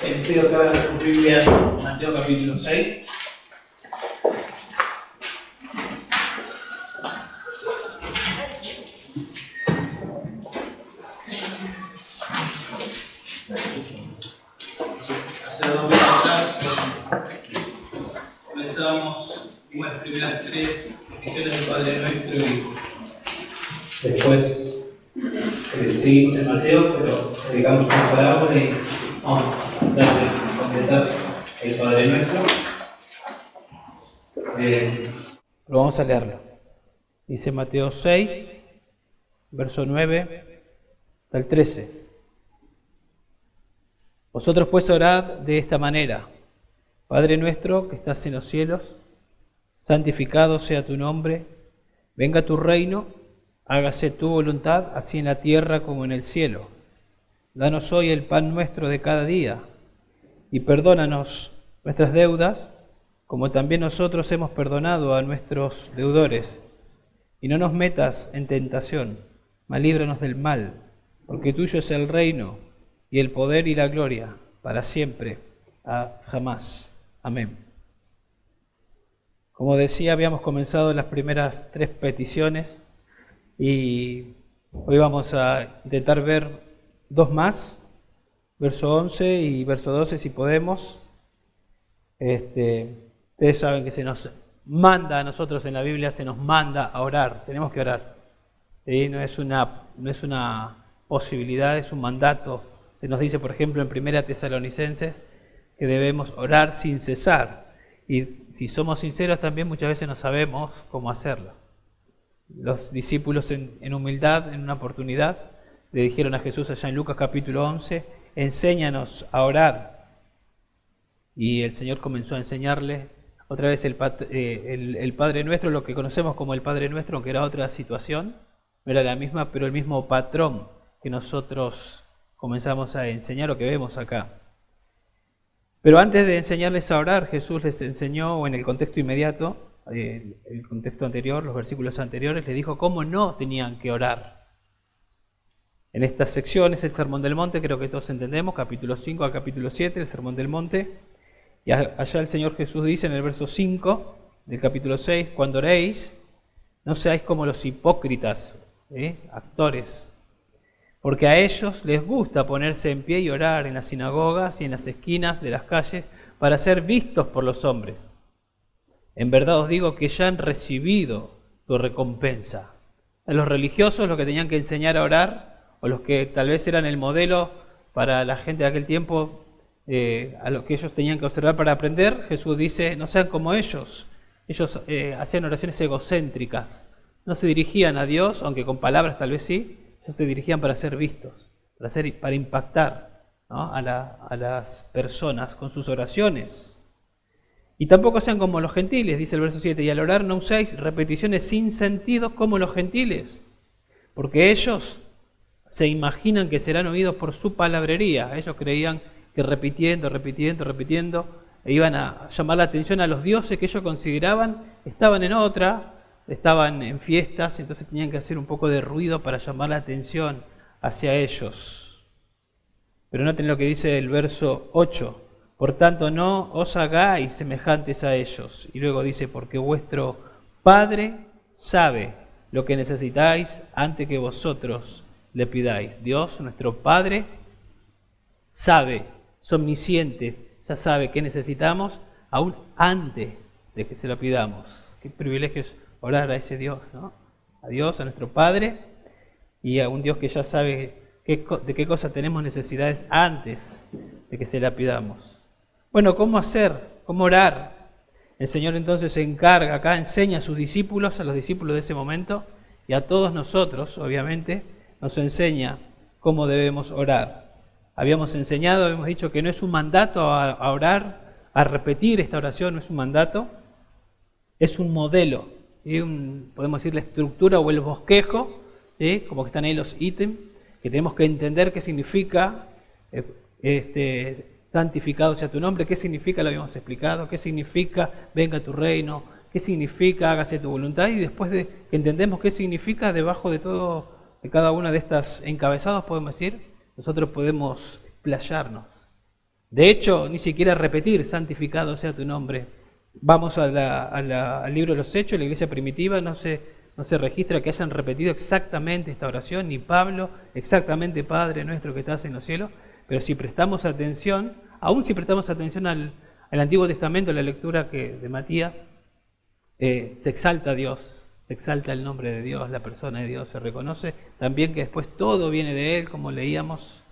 Pido que abran sus Biblias en Mateo capítulo 6. Hace 2 meses atrás comenzábamos las primeras 3 peticiones del Padre Nuestro y después seguimos en Mateo, pero dedicamos una parábola y vamos a tratar de completar el Padre Nuestro. Pero vamos a leerlo. Dice Mateo 6, verso 9 hasta el 13. Vosotros pues orad de esta manera: Padre nuestro que estás en los cielos, santificado sea tu nombre, venga tu reino, hágase tu voluntad, así en la tierra como en el cielo. Danos hoy el pan nuestro de cada día, y perdónanos nuestras deudas, como también nosotros hemos perdonado a nuestros deudores. Y no nos metas en tentación, mas líbranos del mal, porque tuyo es el reino, y el poder y la gloria, para siempre, jamás. Amén. Como decía, habíamos comenzado las primeras 3 peticiones, y hoy vamos a intentar ver 2 más, verso 11 y verso 12 si podemos. Ustedes saben que se nos manda a nosotros en la Biblia, se nos manda a orar, tenemos que orar. ¿Sí? No es una posibilidad, es un mandato. Se nos dice, por ejemplo, en 1 Tesalonicenses, que debemos orar sin cesar. Y si somos sinceros también muchas veces no sabemos cómo hacerlo. Los discípulos en humildad, en una oportunidad, le dijeron a Jesús allá en Lucas capítulo 11, enséñanos a orar. Y el Señor comenzó a enseñarle otra vez el Padre Nuestro, lo que conocemos como el Padre Nuestro, aunque era otra situación, no era la misma, pero el mismo patrón que nosotros comenzamos a enseñar o que vemos acá. Pero antes de enseñarles a orar, Jesús les enseñó, o en el contexto inmediato, el contexto anterior, los versículos anteriores, les dijo cómo no tenían que orar. En esta sección es el Sermón del Monte, creo que todos entendemos, capítulo 5 a capítulo 7, el Sermón del Monte. Y allá el Señor Jesús dice en el verso 5 del capítulo 6, cuando oréis, no seáis como los hipócritas, actores, porque a ellos les gusta ponerse en pie y orar en las sinagogas y en las esquinas de las calles para ser vistos por los hombres. En verdad os digo que ya han recibido tu recompensa. A los religiosos, los que tenían que enseñar a orar, o los que tal vez eran el modelo para la gente de aquel tiempo, a lo que ellos tenían que observar para aprender, Jesús dice, no sean como ellos. Ellos hacían oraciones egocéntricas. No se dirigían a Dios, aunque con palabras tal vez sí, ellos se dirigían para ser vistos, para impactar, ¿no?, a las personas con sus oraciones. Y tampoco sean como los gentiles, dice el verso 7, y al orar no uséis repeticiones sin sentido como los gentiles, porque ellos se imaginan que serán oídos por su palabrería. Ellos creían que repitiendo, iban a llamar la atención a los dioses que ellos consideraban estaban en otra, estaban en fiestas, entonces tenían que hacer un poco de ruido para llamar la atención hacia ellos. Pero noten lo que dice el verso 8. Por tanto, no os hagáis semejantes a ellos. Y luego dice, porque vuestro Padre sabe lo que necesitáis antes que vosotros le pidáis. Dios, nuestro Padre, sabe, es omnisciente, ya sabe qué necesitamos aún antes de que se lo pidamos. Qué privilegio es orar a ese Dios, ¿no? A Dios, a nuestro Padre, y a un Dios que ya sabe de qué cosa tenemos necesidades antes de que se la pidamos. Bueno, ¿cómo hacer? ¿Cómo orar? El Señor entonces se encarga acá, enseña a sus discípulos, a los discípulos de ese momento, y a todos nosotros, obviamente, nos enseña cómo debemos orar. Habíamos dicho que no es un mandato a orar, a repetir esta oración, no es un mandato, es un modelo, ¿sí? Podemos decir la estructura o el bosquejo, ¿sí?, como que están ahí los ítems, que tenemos que entender qué significa santificado sea tu nombre, qué significa, lo habíamos explicado, qué significa venga tu reino, qué significa hágase tu voluntad, y después de que entendemos qué significa, debajo de todo, cada una de estas encabezados, podemos decir, nosotros podemos explayarnos De hecho, ni siquiera repetir, santificado sea tu nombre. Vamos al libro de los Hechos, la iglesia primitiva no se registra que hayan repetido exactamente esta oración, ni Pablo, exactamente Padre nuestro que estás en los cielos, pero si prestamos atención, aún si prestamos atención al Antiguo Testamento, la lectura de Matías, se exalta a Dios, se exalta el nombre de Dios, la persona de Dios, se reconoce también que después todo viene de Él, como leíamos.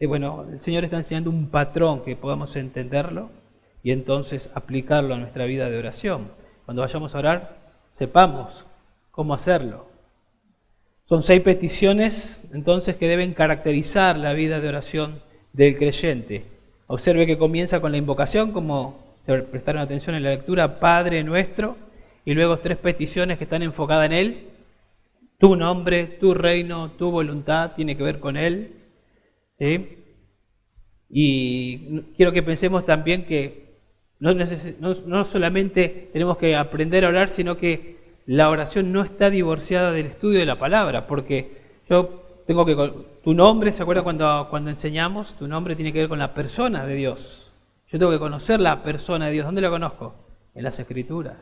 Bueno, el Señor está enseñando un patrón que podamos entenderlo y entonces aplicarlo a nuestra vida de oración. Cuando vayamos a orar, sepamos cómo hacerlo. Son 6 peticiones entonces que deben caracterizar la vida de oración del creyente. Observe que comienza con la invocación, como se prestaron atención en la lectura, Padre nuestro, y luego 3 peticiones que están enfocadas en Él. Tu nombre, tu reino, tu voluntad, tiene que ver con Él. ¿Sí? Y quiero que pensemos también que no solamente tenemos que aprender a orar, sino que la oración no está divorciada del estudio de la palabra, porque yo tengo que... Tu nombre, ¿se acuerda cuando enseñamos? Tu nombre tiene que ver con la persona de Dios. Yo tengo que conocer la persona de Dios. ¿Dónde la conozco? En las Escrituras.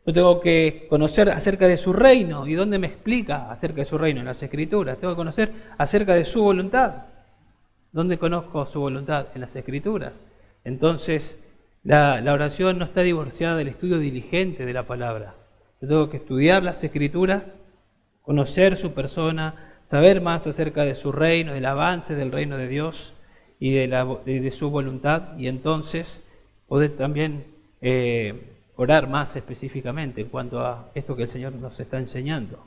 Yo tengo que conocer acerca de su reino. ¿Y dónde me explica acerca de su reino? En las Escrituras. Tengo que conocer acerca de su voluntad. ¿Dónde conozco su voluntad? En las Escrituras. Entonces, la oración no está divorciada del estudio diligente de la palabra. Yo tengo que estudiar las Escrituras, conocer su persona, saber más acerca de su reino, del avance del reino de Dios y de su voluntad, y entonces poder también orar más específicamente en cuanto a esto que el Señor nos está enseñando.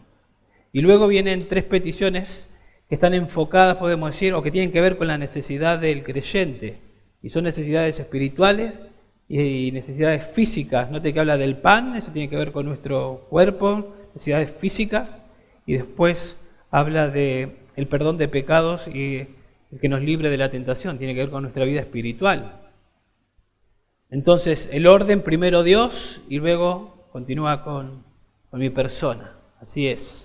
Y luego vienen 3 peticiones que están enfocadas, podemos decir, o que tienen que ver con la necesidad del creyente, y son necesidades espirituales y necesidades físicas. Note que habla del pan, eso tiene que ver con nuestro cuerpo, necesidades físicas, y después habla de el perdón de pecados y el que nos libre de la tentación, tiene que ver con nuestra vida espiritual. Entonces, el orden, primero Dios, y luego continúa con mi persona. Así es.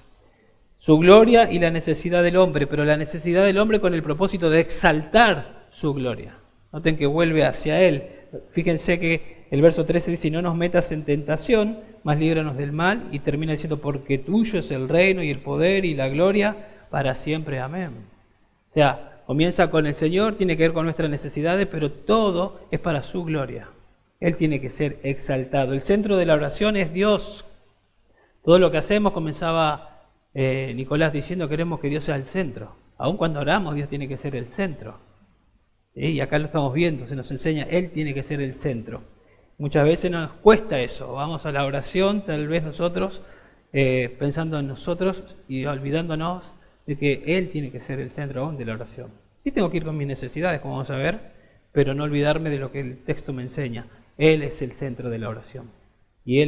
Su gloria y la necesidad del hombre, pero la necesidad del hombre con el propósito de exaltar su gloria. Noten que vuelve hacia Él. Fíjense que el verso 13 dice, no nos metas en tentación, mas líbranos del mal, y termina diciendo, porque tuyo es el reino y el poder y la gloria para siempre. Amén. O sea, comienza con el Señor, tiene que ver con nuestras necesidades, pero todo es para su gloria. Él tiene que ser exaltado. El centro de la oración es Dios. Todo lo que hacemos, comenzaba Nicolás diciendo, queremos que Dios sea el centro. Aun cuando oramos, Dios tiene que ser el centro. Y acá lo estamos viendo, se nos enseña, Él tiene que ser el centro. Muchas veces nos cuesta eso, vamos a la oración, tal vez nosotros, pensando en nosotros y olvidándonos de que Él tiene que ser el centro aún de la oración. Sí tengo que ir con mis necesidades, como vamos a ver, pero no olvidarme de lo que el texto me enseña. Él es el centro de la oración. Y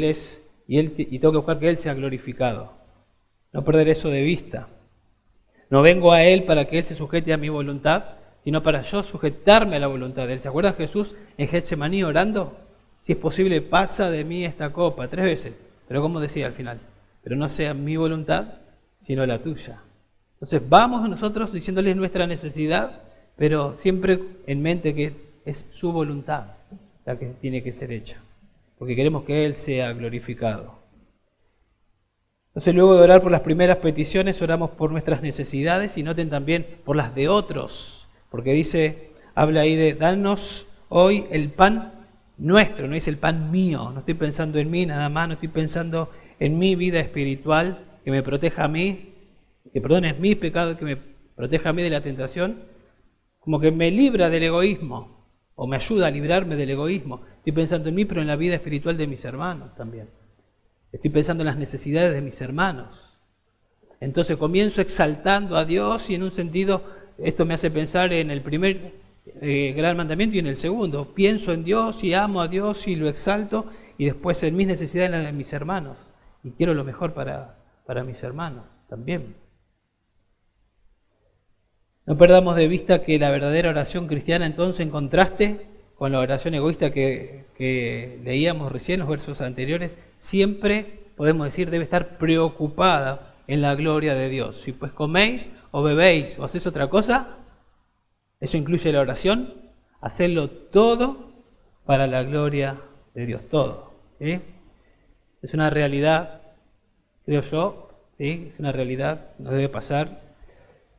tengo que buscar que Él sea glorificado. No perder eso de vista. No vengo a Él para que Él se sujete a mi voluntad, sino para yo sujetarme a la voluntad de Él. ¿Se acuerda Jesús en Getsemaní orando? Si es posible, pasa de mí esta copa, 3 veces. Pero como decía al final, pero no sea mi voluntad, sino la tuya. Entonces vamos nosotros diciéndoles nuestra necesidad, pero siempre en mente que es su voluntad la que tiene que ser hecha, porque queremos que Él sea glorificado. Entonces, luego de orar por las primeras peticiones, oramos por nuestras necesidades y noten también por las de otros, porque habla ahí de danos hoy el pan nuestro, no dice el pan mío, no estoy pensando en mí nada más, no estoy pensando en mi vida espiritual, que me proteja a mí, que perdone mis pecados, que me proteja a mí de la tentación, como que me libra del egoísmo, o me ayuda a librarme del egoísmo. Estoy pensando en mí, pero en la vida espiritual de mis hermanos también. Estoy pensando en las necesidades de mis hermanos. Entonces comienzo exaltando a Dios y en un sentido, esto me hace pensar en el primer gran mandamiento y en el segundo. Pienso en Dios y amo a Dios y lo exalto, y después en mis necesidades, en las de mis hermanos. Y quiero lo mejor para mis hermanos también. No perdamos de vista que la verdadera oración cristiana, entonces, en contraste con la oración egoísta que leíamos recién, los versos anteriores, siempre, podemos decir, debe estar preocupada en la gloria de Dios. Si pues coméis o bebéis o hacéis otra cosa, ¿eso incluye la oración? Hacerlo todo para la gloria de Dios, todo. ¿Sí? Es una realidad, creo yo, ¿sí? Es una realidad, nos debe pasar,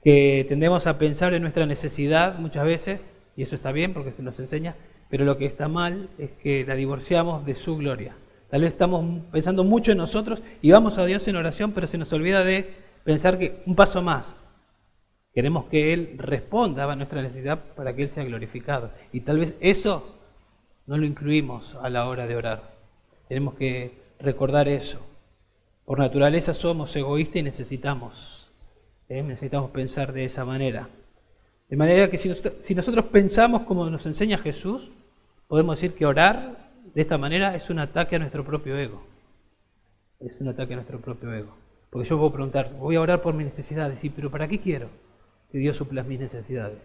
que tendemos a pensar en nuestra necesidad muchas veces, y eso está bien porque se nos enseña, pero lo que está mal es que la divorciamos de su gloria. Tal vez estamos pensando mucho en nosotros y vamos a Dios en oración, pero se nos olvida de pensar que un paso más. Queremos que Él responda a nuestra necesidad para que Él sea glorificado. Y tal vez eso no lo incluimos a la hora de orar. Tenemos que recordar eso. Por naturaleza somos egoístas y necesitamos pensar de esa manera. De manera que si nosotros pensamos como nos enseña Jesús, podemos decir que orar de esta manera es un ataque a nuestro propio ego. Es un ataque a nuestro propio ego. Porque yo puedo preguntar, voy a orar por mis necesidades, sí, pero ¿para qué quiero que Dios supla mis necesidades?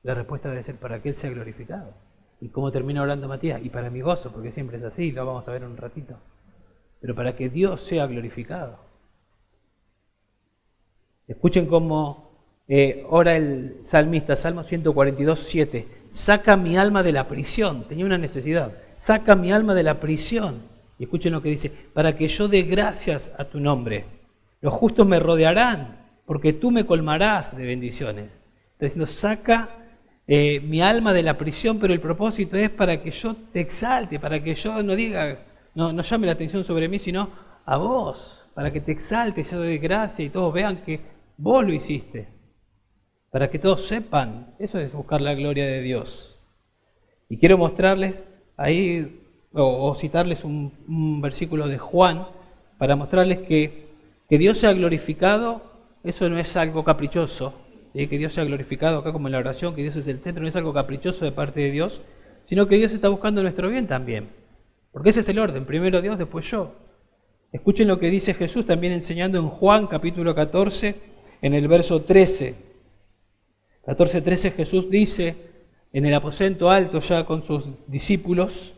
La respuesta debe ser para que Él sea glorificado. ¿Y cómo termina orando Matías? Y para mi gozo, porque siempre es así, lo vamos a ver en un ratito. Pero para que Dios sea glorificado. Escuchen cómo ora el salmista, Salmo 142, 7. Saca mi alma de la prisión. Tenía una necesidad. Saca mi alma de la prisión. Y escuchen lo que dice. Para que yo dé gracias a tu nombre. Los justos me rodearán, porque tú me colmarás de bendiciones. Está diciendo, saca mi alma de la prisión, pero el propósito es para que yo te exalte, para que yo no diga, no llame la atención sobre mí, sino a vos, para que te exalte, yo doy gracia y todos vean que vos lo hiciste. Para que todos sepan, eso es buscar la gloria de Dios. Y quiero mostrarles ahí, o citarles un versículo de Juan, para mostrarles que Dios sea glorificado, eso no es algo caprichoso, ¿sí? Que Dios sea glorificado acá como en la oración, que Dios es el centro, no es algo caprichoso de parte de Dios, sino que Dios está buscando nuestro bien también. Porque ese es el orden, primero Dios, después yo. Escuchen lo que dice Jesús también enseñando en Juan capítulo 14, en el verso 13. 14:13 Jesús dice, en el aposento alto ya con sus discípulos,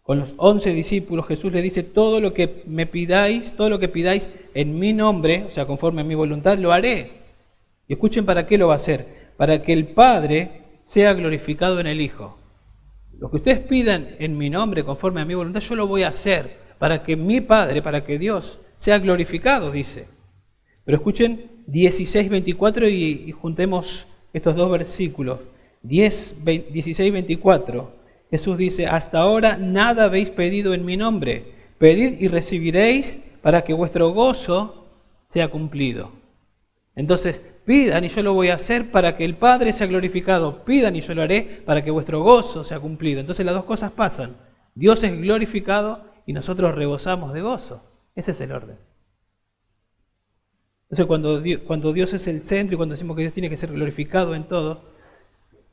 con los 11 discípulos, Jesús le dice, todo lo que me pidáis, todo lo que pidáis en mi nombre, o sea, conforme a mi voluntad, lo haré. Y escuchen para qué lo va a hacer. Para que el Padre sea glorificado en el Hijo. Lo que ustedes pidan en mi nombre, conforme a mi voluntad, yo lo voy a hacer. Para que mi Padre, para que Dios sea glorificado, dice. Pero escuchen 16:24 y juntemos estos dos versículos. 16:24. Jesús dice, hasta ahora nada habéis pedido en mi nombre. Pedid y recibiréis para que vuestro gozo sea cumplido. Entonces, pidan y yo lo voy a hacer para que el Padre sea glorificado. Pidan y yo lo haré para que vuestro gozo sea cumplido. Entonces las dos cosas pasan. Dios es glorificado y nosotros rebosamos de gozo. Ese es el orden. Entonces cuando Dios es el centro y cuando decimos que Dios tiene que ser glorificado en todo,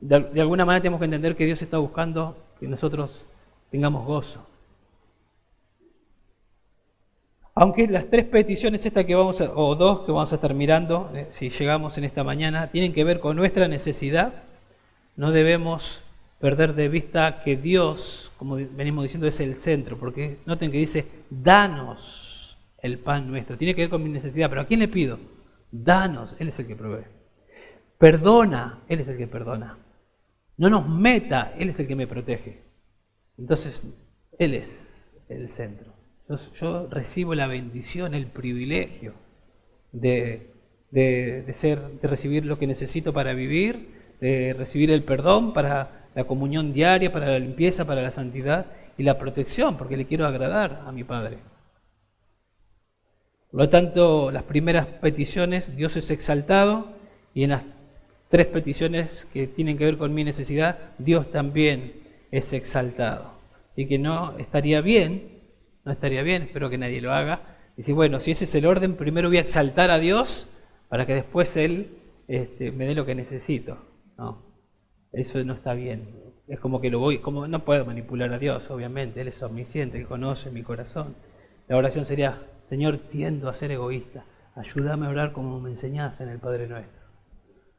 de alguna manera tenemos que entender que Dios está buscando que nosotros tengamos gozo. Aunque las tres peticiones estas que o dos que vamos a estar mirando, si llegamos en esta mañana, tienen que ver con nuestra necesidad, no debemos perder de vista que Dios, como venimos diciendo, es el centro, porque noten que dice, danos el pan nuestro. Tiene que ver con mi necesidad, pero ¿a quién le pido? Danos, Él es el que provee. Perdona, Él es el que perdona. No nos meta, Él es el que me protege. Entonces, Él es el centro. Yo recibo la bendición, el privilegio de recibir lo que necesito para vivir, de recibir el perdón para la comunión diaria, para la limpieza, para la santidad y la protección, porque le quiero agradar a mi Padre. Por lo tanto, las primeras peticiones, Dios es exaltado, y en las tres peticiones que tienen que ver con mi necesidad, Dios también es exaltado. Así que no estaría bien, espero que nadie lo haga, decir, bueno, si ese es el orden, primero voy a exaltar a Dios para que después Él me dé lo que necesito. No, eso no está bien. Es como que no puedo manipular a Dios, obviamente, Él es omnisciente, Él conoce mi corazón. La oración sería, Señor, tiendo a ser egoísta, ayúdame a orar como me enseñás en el Padre Nuestro.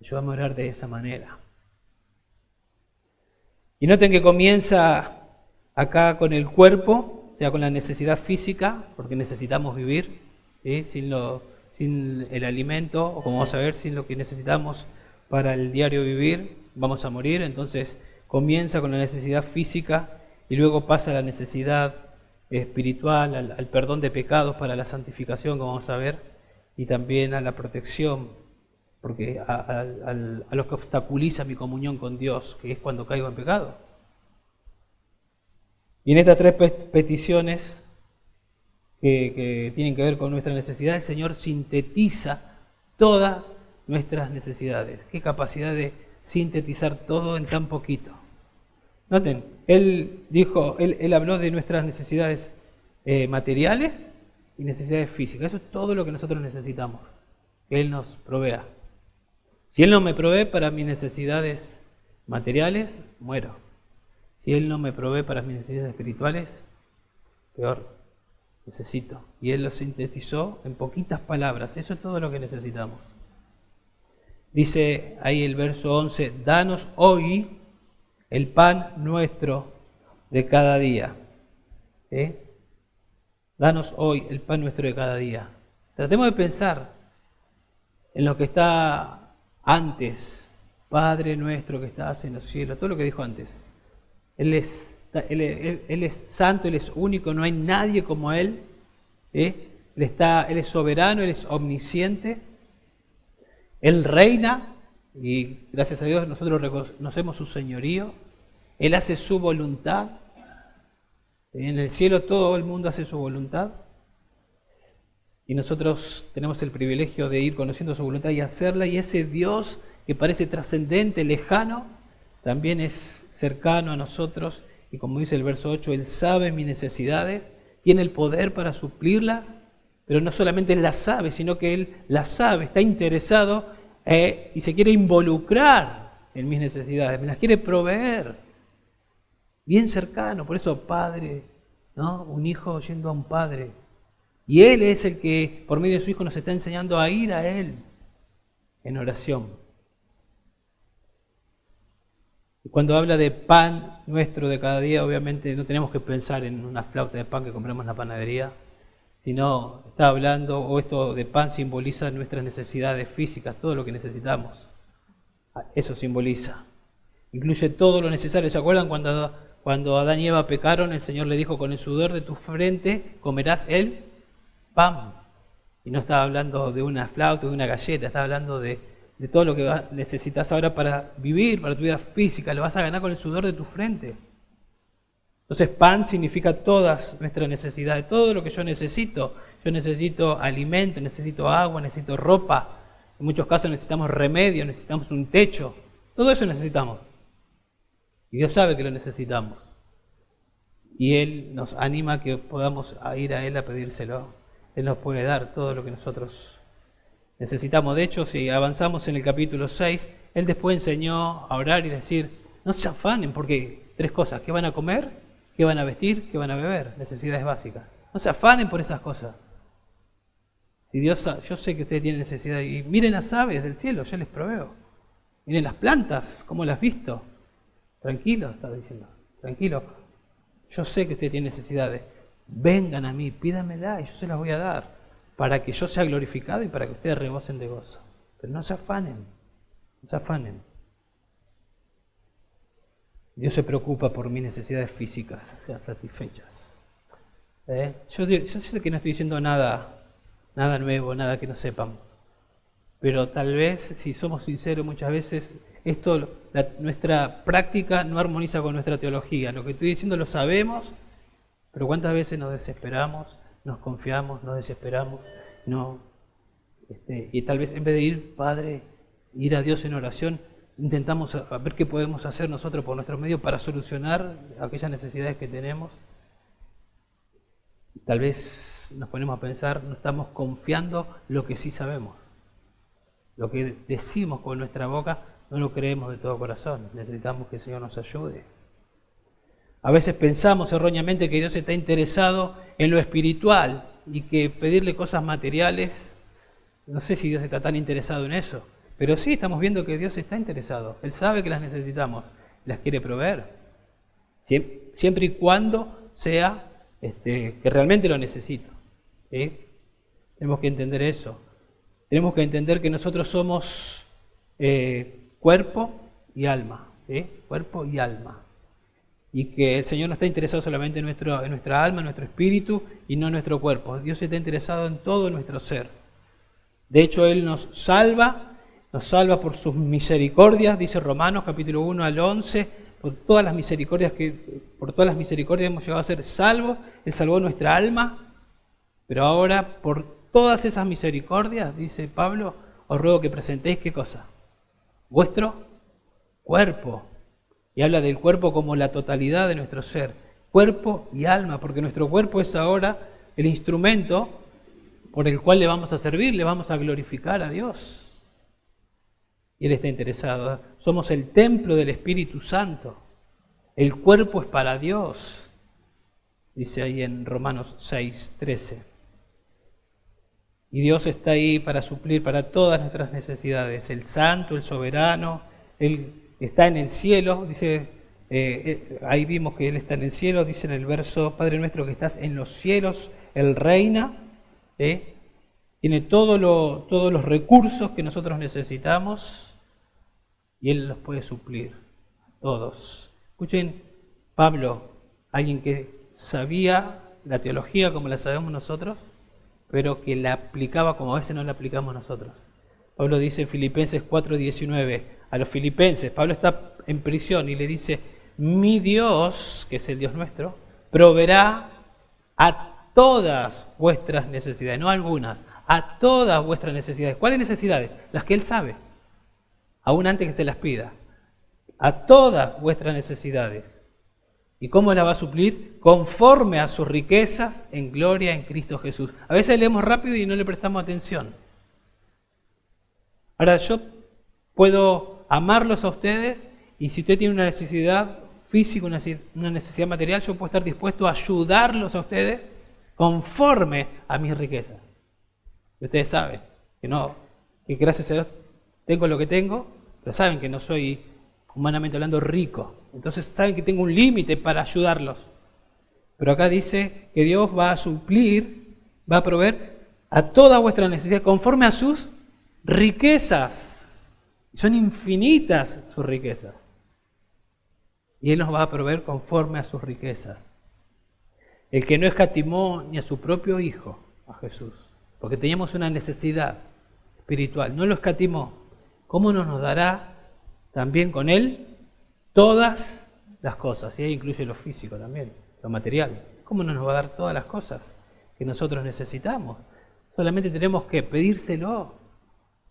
Ayúdame a orar de esa manera. Y noten que comienza acá con el cuerpo, o sea, con la necesidad física, porque necesitamos vivir, ¿sí? Sin el alimento, o como vamos a ver, sin lo que necesitamos para el diario vivir, vamos a morir. Entonces comienza con la necesidad física y luego pasa a la necesidad espiritual, al perdón de pecados para la santificación, como vamos a ver, y también a la protección, porque a lo que obstaculiza mi comunión con Dios, que es cuando caigo en pecado. Y en estas tres peticiones que tienen que ver con nuestra necesidad, el Señor sintetiza todas nuestras necesidades. Qué capacidad de sintetizar todo en tan poquito. Noten, Él habló de nuestras necesidades materiales y necesidades físicas. Eso es todo lo que nosotros necesitamos, que Él nos provea. Si Él no me provee para mis necesidades materiales, muero. Si Él no me provee para mis necesidades espirituales, peor, necesito. Y Él lo sintetizó en poquitas palabras. Eso es todo lo que necesitamos. Dice ahí el verso 11, danos hoy el pan nuestro de cada día. ¿Sí? Danos hoy el pan nuestro de cada día. Tratemos de pensar en lo que está antes. Padre nuestro que estás en los cielos, todo lo que dijo antes. Él es santo, Él es único, no hay nadie como Él. Él es soberano, Él es omnisciente. Él reina y gracias a Dios nosotros reconocemos su señorío. Él hace su voluntad. En el cielo todo el mundo hace su voluntad. Y nosotros tenemos el privilegio de ir conociendo su voluntad y hacerla. Y ese Dios que parece trascendente, lejano, también es cercano a nosotros. Y como dice el verso 8, Él sabe mis necesidades, tiene el poder para suplirlas. Pero no solamente Él las sabe, sino que Él las sabe, está interesado y se quiere involucrar en mis necesidades, me las quiere proveer. Bien cercano, por eso Padre, ¿no? Un hijo yendo a un Padre. Y Él es el que, por medio de su Hijo, nos está enseñando a ir a Él en oración. Y cuando habla de pan nuestro de cada día, obviamente no tenemos que pensar en una flauta de pan que compramos en la panadería, sino está hablando, o esto de pan simboliza nuestras necesidades físicas, todo lo que necesitamos. Eso simboliza. Incluye todo lo necesario. ¿Se acuerdan cuando Adán y Eva pecaron? El Señor le dijo, con el sudor de tu frente comerás el pan. Y no estaba hablando de una flauta, de una galleta, estaba hablando de todo lo que necesitas ahora para vivir, para tu vida física. Lo vas a ganar con el sudor de tu frente. Entonces pan significa todas nuestras necesidades, todo lo que yo necesito. Yo necesito alimento, necesito agua, necesito ropa. En muchos casos necesitamos remedio, necesitamos un techo. Todo eso necesitamos. Y Dios sabe que lo necesitamos. Y Él nos anima a que podamos ir a Él a pedírselo. Él nos puede dar todo lo que nosotros necesitamos. De hecho, si avanzamos en el capítulo 6, Él después enseñó a orar y decir, no se afanen, porque tres cosas, ¿qué van a comer? ¿Qué van a vestir? ¿Qué van a beber? Necesidades básicas. No se afanen por esas cosas. Si Dios, yo sé que ustedes tienen necesidad. Y miren las aves del cielo, yo les proveo. Miren las plantas, ¿cómo las has visto? Tranquilo, está diciendo. Tranquilo. Yo sé que ustedes tienen necesidades. Vengan a mí, pídanmela y yo se las voy a dar. Para que yo sea glorificado y para que ustedes rebosen de gozo. Pero no se afanen. No se afanen. Dios se preocupa por mis necesidades físicas, sean satisfechas. Yo sé que no estoy diciendo nada nuevo, nada que no sepan. Pero tal vez, si somos sinceros, muchas veces nuestra práctica no armoniza con nuestra teología. Lo que estoy diciendo lo sabemos, pero ¿cuántas veces nos desesperamos, nos confiamos, nos desesperamos? Y tal vez en vez de ir a Dios en oración, intentamos a ver qué podemos hacer nosotros por nuestros medios para solucionar aquellas necesidades que tenemos. Tal vez nos ponemos a pensar, no estamos confiando lo que sí sabemos. Lo que decimos con nuestra boca no lo creemos de todo corazón. Necesitamos que el Señor nos ayude. A veces pensamos erróneamente que Dios está interesado en lo espiritual y que pedirle cosas materiales, no sé si Dios está tan interesado en eso. Pero sí estamos viendo que Dios está interesado. Él sabe que las necesitamos, las quiere proveer. Siempre y cuando sea que realmente lo necesito. ¿Sí? Tenemos que entender eso. Tenemos que entender que nosotros somos cuerpo y alma. ¿sí? Cuerpo y alma. Y que el Señor no está interesado solamente en nuestra alma, en nuestro espíritu y no en nuestro cuerpo. Dios está interesado en todo nuestro ser. De hecho, Él nos salva por sus misericordias, dice Romanos capítulo 1 al 11, por todas las misericordias hemos llegado a ser salvos. Él salvó nuestra alma, pero ahora por todas esas misericordias, dice Pablo, os ruego que presentéis ¿qué cosa? Vuestro cuerpo. Y habla del cuerpo como la totalidad de nuestro ser, cuerpo y alma, porque nuestro cuerpo es ahora el instrumento por el cual le vamos a servir, le vamos a glorificar a Dios. Y Él está interesado. Somos el templo del Espíritu Santo. El cuerpo es para Dios, dice ahí en Romanos 6:13. Y Dios está ahí para suplir para todas nuestras necesidades. El Santo, el Soberano, Él está en el cielo, dice, ahí vimos que Él está en el cielo, dice en el verso, Padre nuestro que estás en los cielos, Él reina, tiene todos los recursos que nosotros necesitamos y Él los puede suplir, todos. Escuchen, Pablo, alguien que sabía la teología como la sabemos nosotros, pero que la aplicaba como a veces no la aplicamos nosotros. Pablo dice en Filipenses 4:19, a los filipenses, Pablo está en prisión y le dice, mi Dios, que es el Dios nuestro, proveerá a todas vuestras necesidades, no algunas, a todas vuestras necesidades. ¿Cuáles necesidades? Las que Él sabe, aún antes que se las pida. A todas vuestras necesidades. ¿Y cómo la va a suplir? Conforme a sus riquezas en gloria en Cristo Jesús. A veces leemos rápido y no le prestamos atención. Ahora, yo puedo amarlos a ustedes y si usted tiene una necesidad física, una necesidad material, yo puedo estar dispuesto a ayudarlos a ustedes conforme a mis riquezas. Y ustedes saben que gracias a Dios tengo lo que tengo, pero saben que no soy, humanamente hablando, rico. Entonces saben que tengo un límite para ayudarlos. Pero acá dice que Dios va a suplir, va a proveer a toda vuestra necesidad conforme a sus riquezas. Son infinitas sus riquezas. Y Él nos va a proveer conforme a sus riquezas. El que no escatimó ni a su propio Hijo, a Jesús, porque teníamos una necesidad espiritual, no lo escatimó. ¿Cómo no nos dará también con Él todas las cosas? Y ahí incluye lo físico también, lo material. ¿Cómo no nos va a dar todas las cosas que nosotros necesitamos? Solamente tenemos que pedírselo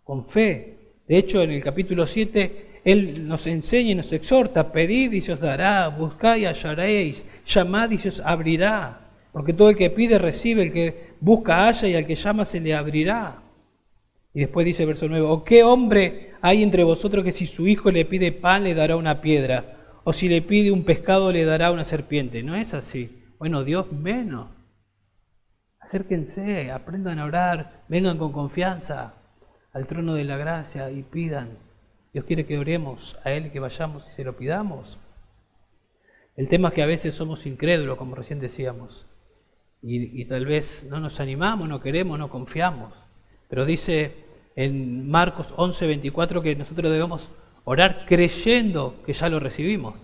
con fe. De hecho, en el capítulo 7, Él nos enseña y nos exhorta, pedid y se os dará, buscad y hallaréis, llamad y se os abrirá. Porque todo el que pide recibe, el que busca halla y al que llama se le abrirá. Y después dice verso 9, ¿o qué hombre hay entre vosotros que si su hijo le pide pan le dará una piedra? ¿O si le pide un pescado le dará una serpiente? No es así. Bueno, Dios menos. Acérquense, aprendan a orar, vengan con confianza al trono de la gracia y pidan. Dios quiere que oremos a Él y que vayamos y se lo pidamos. El tema es que a veces somos incrédulos, como recién decíamos, y tal vez no nos animamos, no queremos, no confiamos. Pero dice en Marcos 11:24 que nosotros debemos orar creyendo que ya lo recibimos.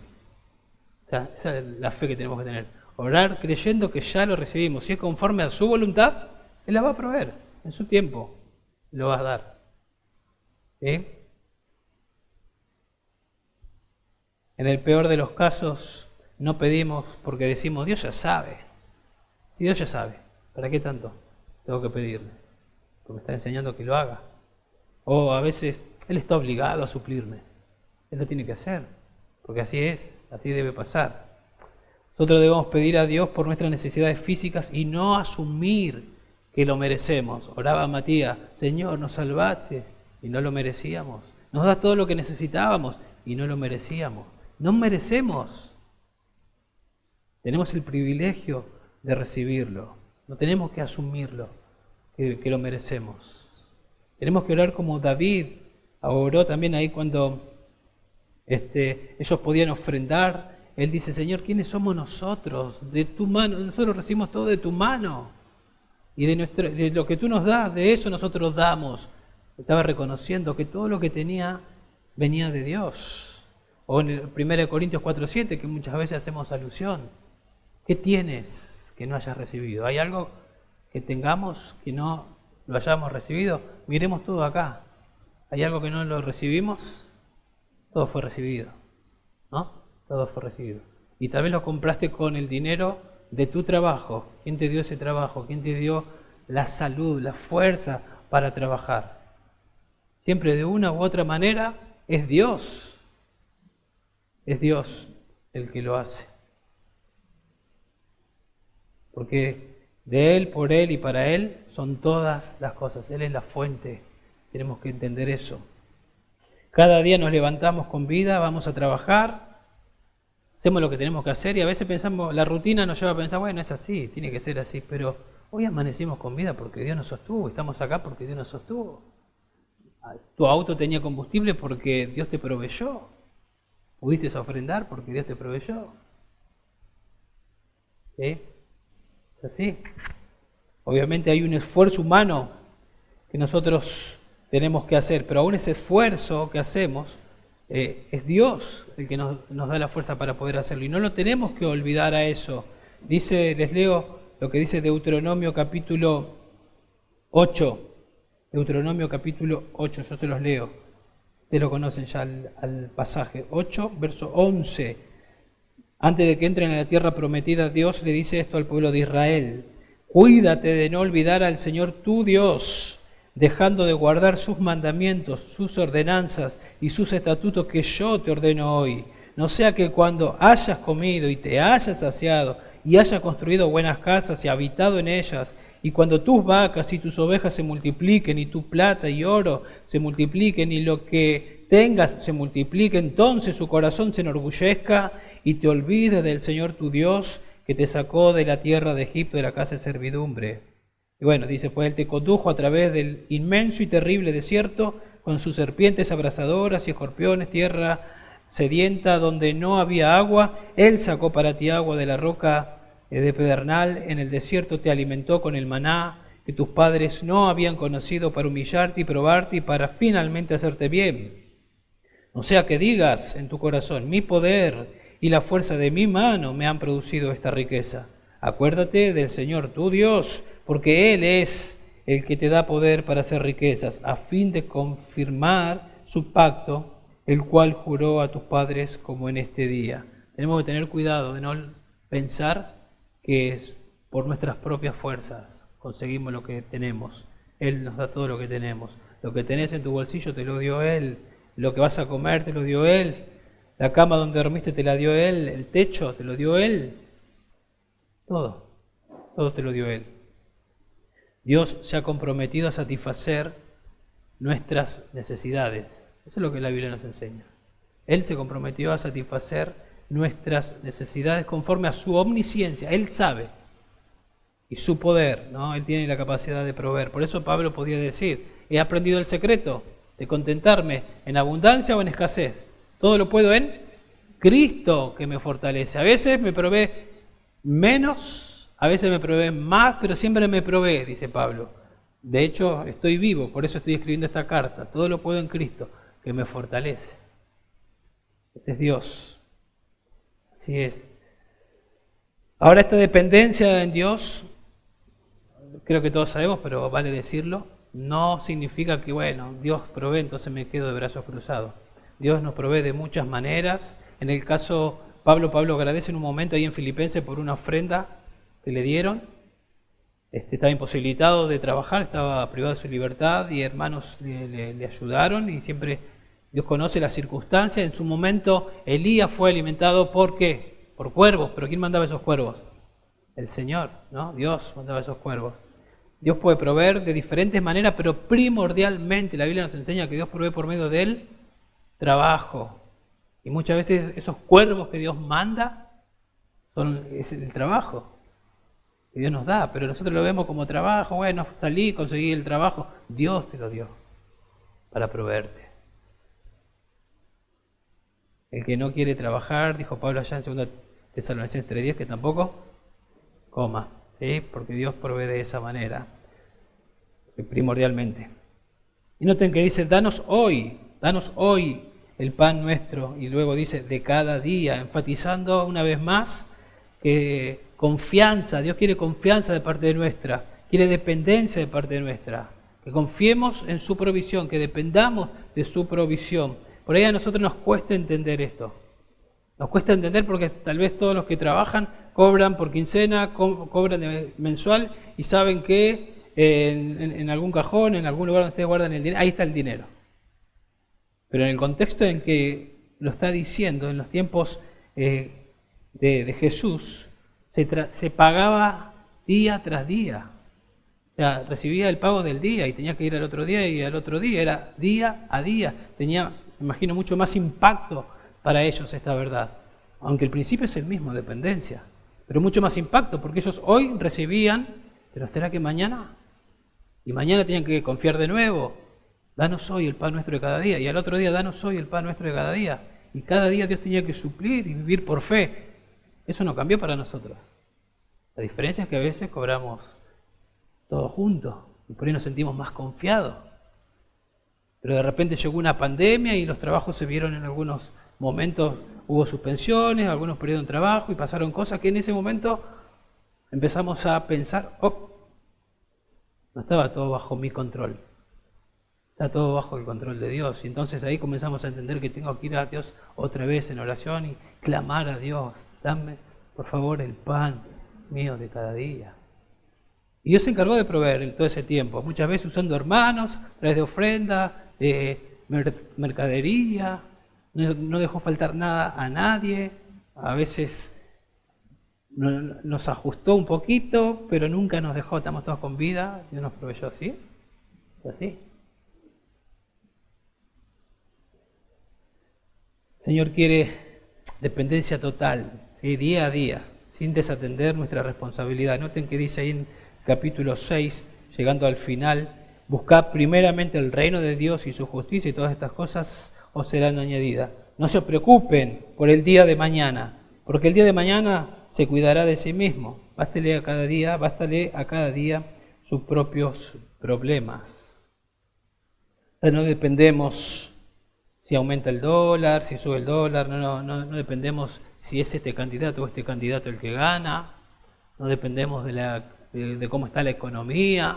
O sea, esa es la fe que tenemos que tener. Orar creyendo que ya lo recibimos. Si es conforme a su voluntad, Él la va a proveer. En su tiempo lo va a dar. ¿Sí? En el peor de los casos no pedimos porque decimos, Dios ya sabe. Si Dios ya sabe, ¿para qué tanto tengo que pedirle? Porque me está enseñando que lo haga. O a veces Él está obligado a suplirme. Él lo tiene que hacer, porque así es, así debe pasar. Nosotros debemos pedir a Dios por nuestras necesidades físicas y no asumir que lo merecemos. Oraba Matías, Señor, nos salvaste y no lo merecíamos. Nos das todo lo que necesitábamos y no lo merecíamos. No merecemos. Tenemos el privilegio de recibirlo. No tenemos que asumirlo, que lo merecemos. Tenemos que orar como David oró también ahí cuando ellos podían ofrendar. Él dice, Señor, ¿quiénes somos nosotros? De tu mano, nosotros recibimos todo de tu mano. Y de lo que tú nos das, de eso nosotros damos. Estaba reconociendo que todo lo que tenía venía de Dios. O en el 1 Corintios 4:7, que muchas veces hacemos alusión. ¿Qué tienes que no hayas recibido? ¿Hay algo que tengamos que no lo hayamos recibido? Miremos todo acá. ¿Hay algo que no lo recibimos? Todo fue recibido, ¿no? Todo fue recibido. Y tal vez lo compraste con el dinero de tu trabajo. ¿Quién te dio ese trabajo? ¿Quién te dio la salud, la fuerza para trabajar? Siempre de una u otra manera es Dios. Es Dios el que lo hace. Porque de Él, por Él y para Él son todas las cosas. Él es la fuente. Tenemos que entender eso. Cada día nos levantamos con vida, vamos a trabajar, hacemos lo que tenemos que hacer y a veces pensamos, la rutina nos lleva a pensar, bueno, es así, tiene que ser así, pero hoy amanecimos con vida porque Dios nos sostuvo, estamos acá porque Dios nos sostuvo. Tu auto tenía combustible porque Dios te proveyó. Pudiste ofrendar porque Dios te proveyó. ¿Sí? ¿Es así? Obviamente hay un esfuerzo humano que nosotros tenemos que hacer, pero aún ese esfuerzo que hacemos es Dios el que nos da la fuerza para poder hacerlo. Y no lo tenemos que olvidar a eso. Dice, les leo lo que dice Deuteronomio capítulo 8. Deuteronomio capítulo 8, yo se los leo. Ustedes lo conocen ya al pasaje. 8, verso 11. Antes de que entren a la tierra prometida, Dios le dice esto al pueblo de Israel. Cuídate de no olvidar al Señor tu Dios, dejando de guardar sus mandamientos, sus ordenanzas y sus estatutos que yo te ordeno hoy. No sea que cuando hayas comido y te hayas saciado y hayas construido buenas casas y habitado en ellas, y cuando tus vacas y tus ovejas se multipliquen y tu plata y oro se multipliquen y lo que tengas se multiplique, entonces su corazón se enorgullezca y te olvides del Señor tu Dios que te sacó de la tierra de Egipto, de la casa de servidumbre. Y bueno, dice, pues Él te condujo a través del inmenso y terrible desierto, con sus serpientes abrasadoras y escorpiones, tierra sedienta donde no había agua. Él sacó para ti agua de la roca de pedernal, en el desierto te alimentó con el maná que tus padres no habían conocido, para humillarte y probarte y para finalmente hacerte bien. No sea que digas en tu corazón, mi poder y la fuerza de mi mano me han producido esta riqueza. Acuérdate del Señor tu Dios, porque Él es el que te da poder para hacer riquezas, a fin de confirmar su pacto, el cual juró a tus padres como en este día. Tenemos que tener cuidado de no pensar que es por nuestras propias fuerzas conseguimos lo que tenemos. Él nos da todo lo que tenemos. Lo que tenés en tu bolsillo te lo dio Él. Lo que vas a comer te lo dio Él. La cama donde dormiste te la dio Él. El techo te lo dio Él. Todo te lo dio Él. Dios se ha comprometido a satisfacer nuestras necesidades. Eso es lo que la Biblia nos enseña. Él se comprometió a satisfacer nuestras necesidades conforme a su omnisciencia. Él sabe. Y su poder, ¿no? Él tiene la capacidad de proveer. Por eso Pablo podía decir, he aprendido el secreto de contentarme en abundancia o en escasez. Todo lo puedo en Cristo que me fortalece. A veces me provee menos, a veces me provee más, pero siempre me provee, dice Pablo. De hecho, estoy vivo, por eso estoy escribiendo esta carta. Todo lo puedo en Cristo que me fortalece. Ese es Dios. Así es. Ahora, esta dependencia en Dios, creo que todos sabemos, pero vale decirlo, no significa que, bueno, Dios provee, entonces me quedo de brazos cruzados. Dios nos provee de muchas maneras. En el caso, Pablo agradece en un momento ahí en Filipenses por una ofrenda que le dieron. Estaba imposibilitado de trabajar, estaba privado de su libertad y hermanos le ayudaron y siempre Dios conoce las circunstancias. En su momento Elías fue alimentado ¿por qué? Por cuervos. ¿Pero quién mandaba esos cuervos? El Señor, ¿no? Dios mandaba esos cuervos. Dios puede proveer de diferentes maneras, pero primordialmente la Biblia nos enseña que Dios provee por medio del trabajo. Y muchas veces esos cuervos que Dios manda es el trabajo que Dios nos da, pero nosotros lo vemos como trabajo. Bueno, salí, conseguí el trabajo. Dios te lo dio para proveerte. El que no quiere trabajar, dijo Pablo allá en 2 Tesalonicenses 3:10, que tampoco coma, ¿sí? Porque Dios provee de esa manera, primordialmente. Y noten que dice, danos hoy el pan nuestro, y luego dice de cada día, enfatizando una vez más que confianza, Dios quiere confianza de parte nuestra, quiere dependencia de parte nuestra, que confiemos en su provisión, que dependamos de su provisión. Por ahí a nosotros nos cuesta entender esto. Nos cuesta entender porque tal vez todos los que trabajan cobran por quincena, cobran mensual y saben que en algún cajón, en algún lugar donde ustedes guardan el dinero, ahí está el dinero. Pero en el contexto en que lo está diciendo, en los tiempos de Jesús, se pagaba día tras día. O sea, recibía el pago del día y tenía que ir al otro día y al otro día. Era día a día. Tenía, me imagino, mucho más impacto para ellos esta verdad. Aunque el principio es el mismo, dependencia. Pero mucho más impacto, porque ellos hoy recibían, pero ¿será que mañana? Y mañana tenían que confiar de nuevo. Danos hoy el pan nuestro de cada día. Y al otro día, danos hoy el pan nuestro de cada día. Y cada día Dios tenía que suplir y vivir por fe. Eso no cambió para nosotros. La diferencia es que a veces cobramos todos juntos y por ahí nos sentimos más confiados. Pero de repente llegó una pandemia y los trabajos se vieron en algunos momentos, hubo suspensiones, algunos perdieron trabajo y pasaron cosas que en ese momento empezamos a pensar, no estaba todo bajo mi control. Está todo bajo el control de Dios. Y entonces ahí comenzamos a entender que tengo que ir a Dios otra vez en oración y clamar a Dios. Dame, por favor, el pan mío de cada día. Y Dios se encargó de proveer en todo ese tiempo. Muchas veces usando hermanos, a través de ofrenda, de mercadería. No dejó faltar nada a nadie. A veces nos ajustó un poquito, pero nunca nos dejó. Estamos todos con vida. Dios nos proveyó así. Así. El Señor quiere dependencia total, ¿sí? Día a día, sin desatender nuestra responsabilidad. Noten que dice ahí en capítulo 6, llegando al final, buscad primeramente el reino de Dios y su justicia y todas estas cosas os serán añadidas. No se preocupen por el día de mañana, porque el día de mañana se cuidará de sí mismo. Bástale a cada día sus propios problemas. No dependemos si aumenta el dólar, si sube el dólar, no dependemos si es este candidato o este candidato el que gana, no dependemos de cómo está la economía,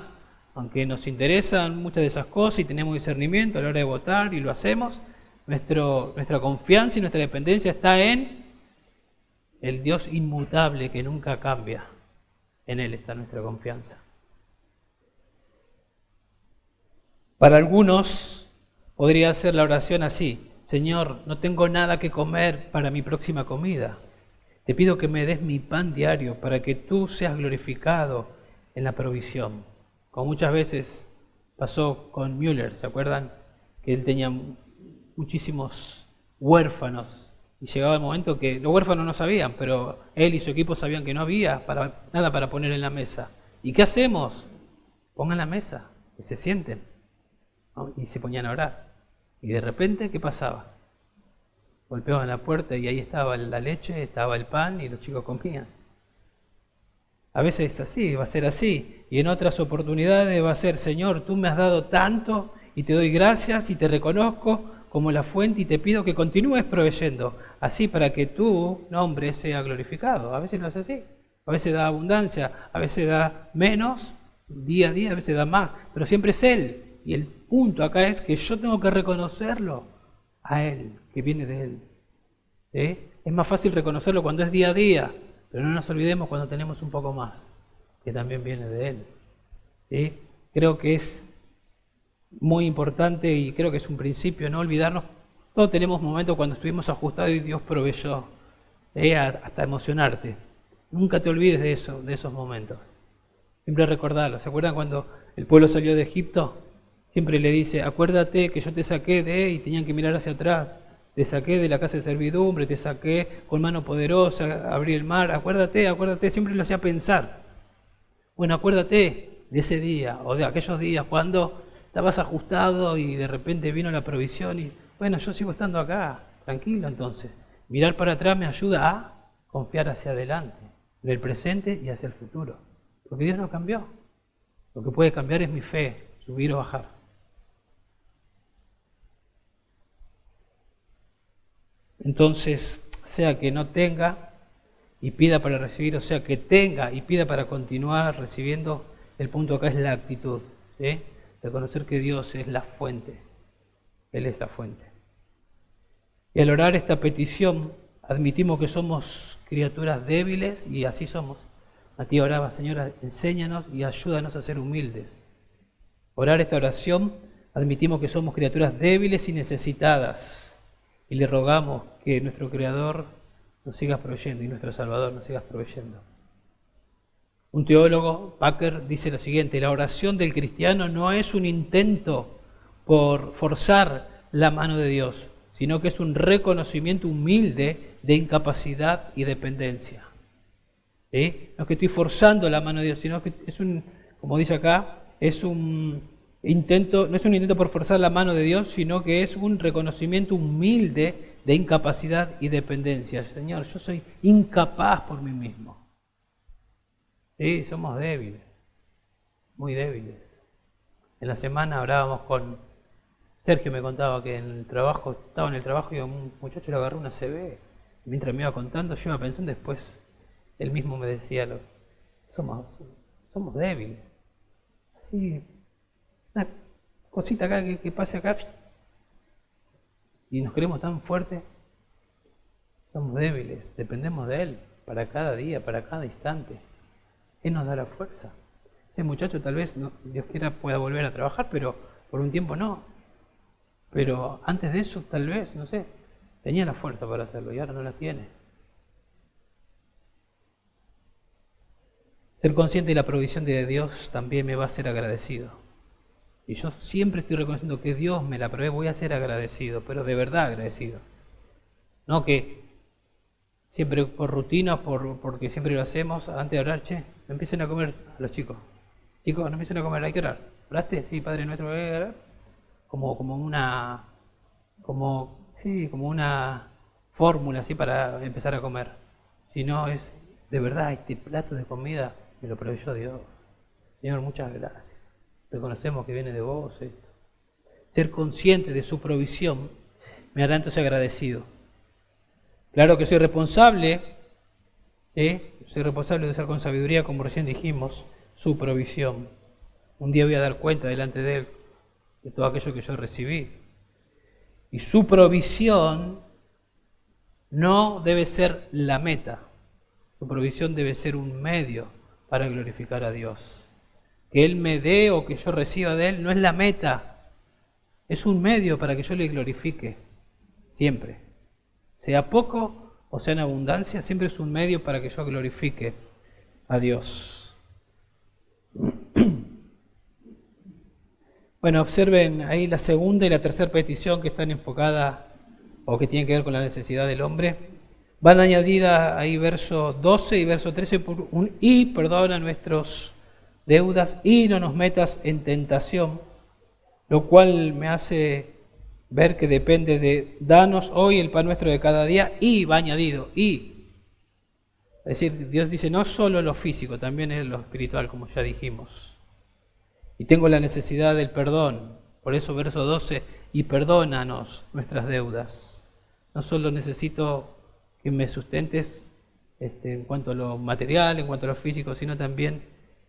aunque nos interesan muchas de esas cosas y tenemos discernimiento a la hora de votar y lo hacemos, nuestra confianza y nuestra dependencia está en el Dios inmutable que nunca cambia. En Él está nuestra confianza. Para algunos podría ser la oración así: Señor, no tengo nada que comer para mi próxima comida. Te pido que me des mi pan diario para que tú seas glorificado en la provisión. Como muchas veces pasó con Müller, ¿se acuerdan? Que él tenía muchísimos huérfanos y llegaba el momento que los huérfanos no sabían, pero él y su equipo sabían que no había nada para poner en la mesa. ¿Y qué hacemos? Pongan la mesa, que se sienten. ¿No? Y se ponían a orar. Y de repente, ¿qué pasaba? Golpeaban la puerta y ahí estaba la leche, estaba el pan y los chicos comían. A veces es así, va a ser así. Y en otras oportunidades va a ser: Señor, tú me has dado tanto y te doy gracias y te reconozco como la fuente y te pido que continúes proveyendo, así para que tu nombre sea glorificado. A veces no es así. A veces da abundancia, a veces da menos, día a día, a veces da más, pero siempre es Él. Y el punto acá es que yo tengo que reconocerlo a Él, que viene de Él. ¿Sí? Es más fácil reconocerlo cuando es día a día, pero no nos olvidemos cuando tenemos un poco más, que también viene de Él. ¿Sí? Creo que es muy importante y creo que es un principio no olvidarnos. Todos tenemos momentos cuando estuvimos ajustados y Dios proveyó, hasta emocionarte. Nunca te olvides de eso, de esos momentos. Siempre recordarlo. ¿Se acuerdan cuando el pueblo salió de Egipto? Siempre le dice: acuérdate que yo te saqué y tenían que mirar hacia atrás. Te saqué de la casa de servidumbre, te saqué con mano poderosa, abrí el mar. Acuérdate, siempre lo hacía pensar. Bueno, acuérdate de ese día o de aquellos días cuando estabas ajustado y de repente vino la provisión y bueno, yo sigo estando acá, tranquilo entonces. Mirar para atrás me ayuda a confiar hacia adelante, en el presente y hacia el futuro. Porque Dios no cambió. Lo que puede cambiar es mi fe, subir o bajar. Entonces, sea que no tenga y pida para recibir, o sea que tenga y pida para continuar recibiendo, el punto acá es la actitud, ¿sí? Reconocer que Dios es la fuente, Él es la fuente. Y al orar esta petición, admitimos que somos criaturas débiles y así somos. Matías oraba, Señor, enséñanos y ayúdanos a ser humildes. Orar esta oración, admitimos que somos criaturas débiles y necesitadas y le rogamos que nuestro Creador nos siga proveyendo y nuestro Salvador nos siga proveyendo. Un teólogo, Packer, dice lo siguiente: la oración del cristiano no es un intento por forzar la mano de Dios, sino que es un reconocimiento humilde de incapacidad y dependencia. ¿Sí? No es que estoy forzando la mano de Dios, sino que es un, como dice acá, es un intento, no es un intento por forzar la mano de Dios, sino que es un reconocimiento humilde de incapacidad y dependencia. Señor, yo soy incapaz por mí mismo. Sí, somos débiles, muy débiles. En la semana hablábamos con Sergio, me contaba que en el trabajo, estaba en el trabajo y un muchacho le agarró una CB. Mientras me iba contando, yo iba pensando, después él mismo me decía, somos débiles. Así, una cosita acá que pase acá y nos creemos tan fuertes. Somos débiles, dependemos de Él para cada día, para cada instante. Él nos da la fuerza. Ese muchacho tal vez, no, Dios quiera, pueda volver a trabajar, pero por un tiempo no. Pero antes de eso, tal vez, no sé, tenía la fuerza para hacerlo y ahora no la tiene. Ser consciente de la provisión de Dios también me va a hacer agradecido. Y yo siempre estoy reconociendo que Dios me la provee, voy a ser agradecido, pero de verdad agradecido. No que siempre por rutina, porque siempre lo hacemos, antes de orar, no empiecen a comer a los chicos. Chicos, no empiecen a comer, hay que orar. ¿Oraste? Sí, Padre nuestro, voy a orar. Como una fórmula así para empezar a comer. Si no es de verdad, este plato de comida me lo proveyó Dios. Señor, muchas gracias. Reconocemos que viene de vos esto. Ser consciente de su provisión me hará entonces agradecido. Claro que soy responsable de usar con sabiduría, como recién dijimos, su provisión. Un día voy a dar cuenta delante de Él de todo aquello que yo recibí. Y su provisión no debe ser la meta. Su provisión debe ser un medio para glorificar a Dios. Que Él me dé o que yo reciba de Él no es la meta. Es un medio para que yo le glorifique. Siempre. Sea poco o sea en abundancia, siempre es un medio para que yo glorifique a Dios. Bueno, observen ahí la segunda y la tercera petición que están enfocadas o que tienen que ver con la necesidad del hombre. Van añadidas ahí verso 12 y verso 13 y perdona nuestras deudas y no nos metas en tentación, lo cual me hace ver que depende de danos hoy el pan nuestro de cada día y va añadido y. Es decir, Dios dice no solo lo físico, también es lo espiritual, como ya dijimos. Y tengo la necesidad del perdón, por eso verso 12, y perdónanos nuestras deudas. No solo necesito que me sustentes en cuanto a lo material, en cuanto a lo físico, sino también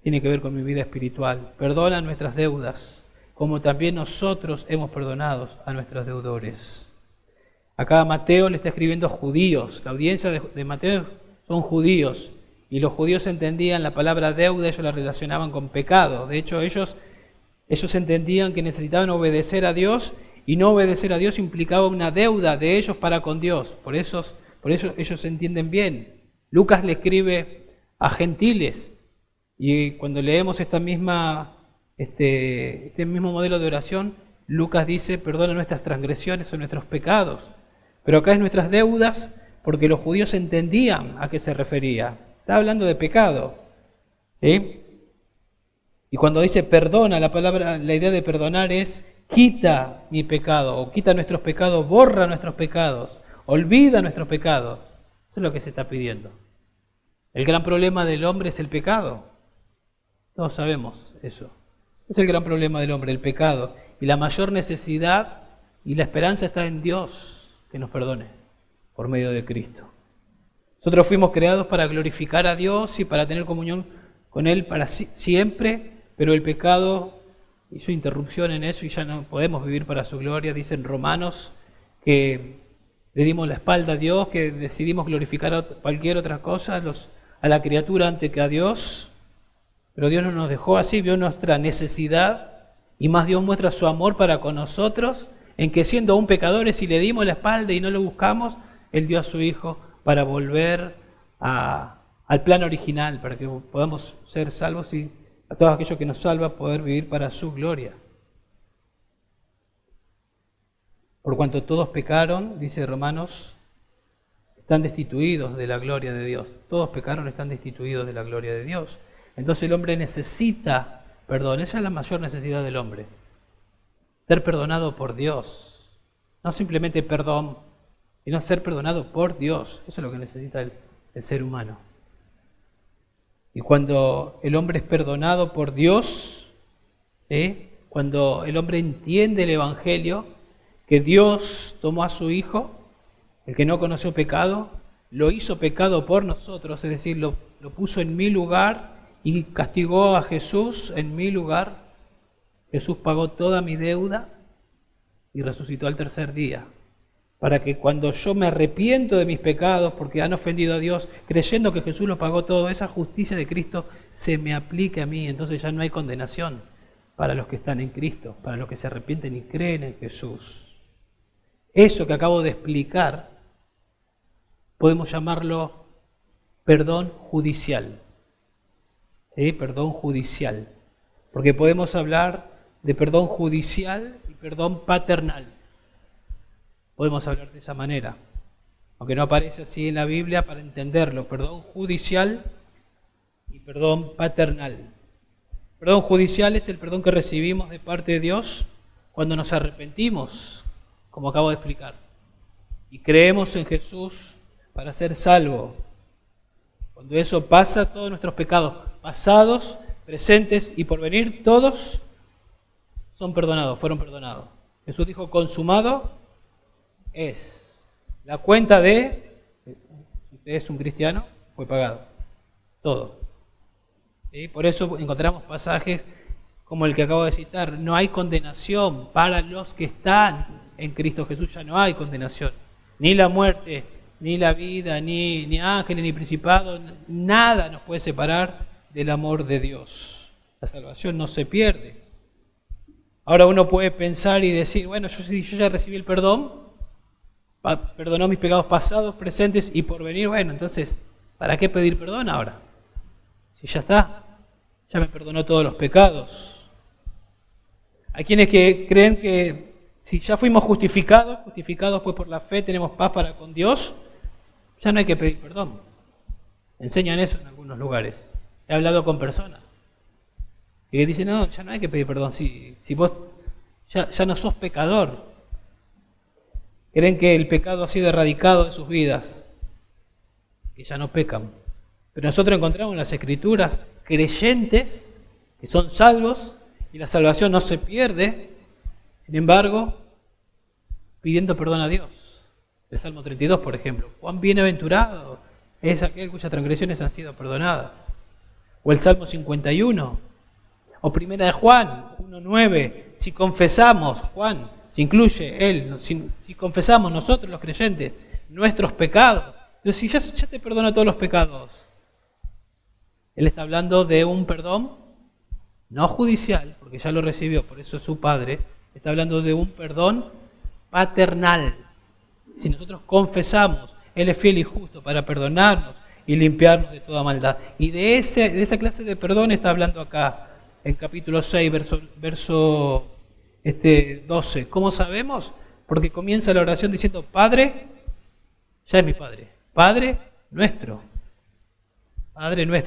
tiene que ver con mi vida espiritual. Perdona nuestras deudas, como también nosotros hemos perdonado a nuestros deudores. Acá Mateo le está escribiendo a judíos. La audiencia de Mateo son judíos. Y los judíos entendían la palabra deuda, ellos la relacionaban con pecado. De hecho, ellos entendían que necesitaban obedecer a Dios y no obedecer a Dios implicaba una deuda de ellos para con Dios. Por eso ellos entienden bien. Lucas le escribe a gentiles y cuando leemos este mismo modelo de oración, Lucas dice, perdona nuestras transgresiones o nuestros pecados. Pero acá es nuestras deudas porque los judíos entendían a qué se refería. Está hablando de pecado. ¿Sí? Y cuando dice perdona, la idea de perdonar es quita mi pecado, o quita nuestros pecados, borra nuestros pecados, olvida nuestros pecados. Eso es lo que se está pidiendo. El gran problema del hombre es el pecado. Todos sabemos eso. Es el gran problema del hombre, el pecado. Y la mayor necesidad y la esperanza está en Dios que nos perdone. por medio de Cristo. Nosotros fuimos creados para glorificar a Dios y para tener comunión con Él para siempre, pero el pecado hizo interrupción en eso y ya no podemos vivir para su gloria. Dicen Romanos que le dimos la espalda a Dios, que decidimos glorificar a cualquier otra cosa, a la criatura antes que a Dios. Pero Dios no nos dejó así, vio nuestra necesidad y más Dios muestra su amor para con nosotros, en que siendo aún pecadores, si le dimos la espalda y no lo buscamos, Él dio a su Hijo para volver al plan original, para que podamos ser salvos y a todo aquello que nos salva poder vivir para su gloria. Por cuanto todos pecaron, dice Romanos, están destituidos de la gloria de Dios. Todos pecaron, están destituidos de la gloria de Dios. Entonces el hombre necesita perdón. Esa es la mayor necesidad del hombre. Ser perdonado por Dios. No simplemente perdón, sino ser perdonado por Dios. Eso es lo que necesita el ser humano. Y cuando el hombre es perdonado por Dios, cuando el hombre entiende el Evangelio, que Dios tomó a su Hijo, el que no conoció pecado, lo hizo pecado por nosotros, es decir, lo puso en mi lugar y castigó a Jesús en mi lugar. Jesús pagó toda mi deuda y resucitó al tercer día, para que cuando yo me arrepiento de mis pecados porque han ofendido a Dios, creyendo que Jesús lo pagó todo, esa justicia de Cristo se me aplique a mí. Entonces ya no hay condenación para los que están en Cristo, para los que se arrepienten y creen en Jesús. Eso que acabo de explicar podemos llamarlo perdón judicial. Perdón judicial. Porque podemos hablar de perdón judicial y perdón paternal. Podemos hablar de esa manera, aunque no aparece así en la Biblia, para entenderlo. Perdón judicial y perdón paternal. Perdón judicial es el perdón que recibimos de parte de Dios cuando nos arrepentimos, como acabo de explicar, y creemos en Jesús para ser salvos. Cuando eso pasa, todos nuestros pecados, pasados, presentes y por venir, todos son perdonados, fueron perdonados. Jesús dijo, consumado es. La cuenta de, si usted es un cristiano, fue pagado. Todo. ¿Sí? Por eso encontramos pasajes como el que acabo de citar. No hay condenación para los que están en Cristo Jesús. Ya no hay condenación. Ni la muerte, ni la vida, ni ángeles, ni principados. Nada nos puede separar del amor de Dios. La salvación no se pierde. Ahora uno puede pensar y decir, bueno, yo ya recibí el perdón, perdonó mis pecados pasados, presentes y por venir, bueno, entonces, ¿para qué pedir perdón ahora? Si ya está, ya me perdonó todos los pecados. Hay quienes que creen que si ya fuimos justificados pues por la fe, tenemos paz para con Dios, ya no hay que pedir perdón. Enseñan eso en algunos lugares. He hablado con personas que dicen, no, ya no hay que pedir perdón, si vos ya no sos pecador. Creen que el pecado ha sido erradicado de sus vidas, que ya no pecan. Pero nosotros encontramos en las Escrituras creyentes que son salvos y la salvación no se pierde, sin embargo, pidiendo perdón a Dios. El Salmo 32, por ejemplo. Cuán bienaventurado es aquel cuyas transgresiones han sido perdonadas. O el Salmo 51. O Primera de Juan 1:9. Si confesamos, Juan se incluye él, si confesamos nosotros los creyentes nuestros pecados, pero si ya te perdona todos los pecados. Él está hablando de un perdón no judicial, porque ya lo recibió, por eso es su Padre. Está hablando de un perdón paternal. Si nosotros confesamos, Él es fiel y justo para perdonarnos y limpiarnos de toda maldad. Y de esa clase de perdón está hablando acá, en capítulo 6, verso 12. ¿Cómo sabemos? Porque comienza la oración diciendo, Padre, ya es mi Padre, Padre nuestro,